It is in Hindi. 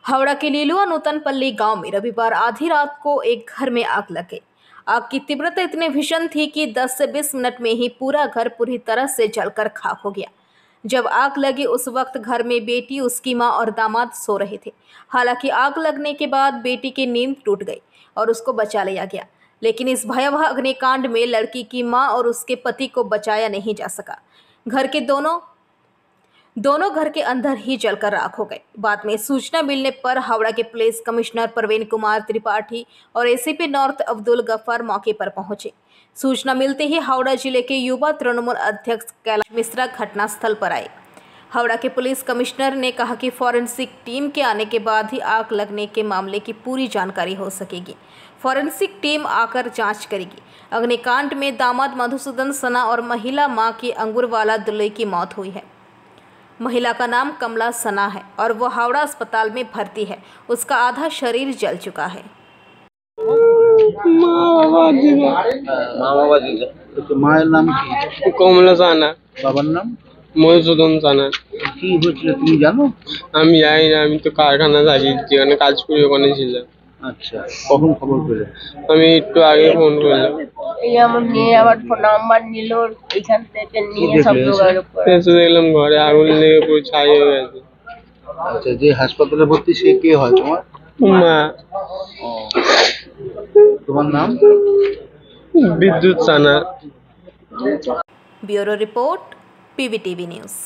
हावड़ा के लीलुआ नूतनपल्ली गांव में रविवार आधी रात को एक घर में आग लग गई। आग की तीव्रता इतनी भीषण थी कि 10 से 20 मिनट में ही पूरा घर पूरी तरह से जलकर खाक हो गया। जब आग लगी उस वक्त घर में बेटी, उसकी मां और दामाद सो रहे थे। हालांकि आग लगने के बाद बेटी की नींद टूट गई और उसको बचा लिया गया, लेकिन इस भयावह अग्निकांड में लड़की की मां और उसके पति को बचाया नहीं जा सका। घर के दोनों घर के अंदर ही जलकर राख हो गए। बाद में सूचना मिलने पर हावड़ा के पुलिस कमिश्नर प्रवीण कुमार त्रिपाठी और एसीपी नॉर्थ अब्दुल गफ्फार मौके पर पहुंचे। सूचना मिलते ही हावड़ा जिले के युवा तृणमूल अध्यक्ष कैलाश मिश्रा घटनास्थल पर आए। हावड़ा के पुलिस कमिश्नर ने कहा कि फॉरेंसिक टीम के आने के बाद ही आग लगने के मामले की पूरी जानकारी हो सकेगी। फॉरेंसिक टीम आकर जांच करेगी। अग्निकांड में दामाद मधुसूदन सना और महिला मां की अंगुरवाला दुल्ले की मौत हुई है। महिला का नाम कमला सना है और वो हावड़ा अस्पताल में भर्ती है। उसका आधा शरीर जल चुका है। মায়ের নাম কি? কমলা সানা। বাবার নাম? মধুসূদন সানা। কি হয়েছিল তুমি জানো? আমি জানি না, আমি তো কারখানা থাকি, যেখানে কাজ করি ওখানে ছিলাম। আচ্ছা, কখন খবর পেলে? আমি একটু আগে ফোন করলাম। এই আমার মেয়ে আবার ফোন নাম্বার নিল, এইখান থেকে নিয়ে সব জোগাড় করে এসে দেখলাম ঘরে আগুন লেগে পুরো ছাই হয়ে গেছে। আচ্ছা, যে হাসপাতালে ভর্তি সে কে হয় তোমার? মা। তোমার নাম? Bidyut Sana. Bureau report, PVTV news.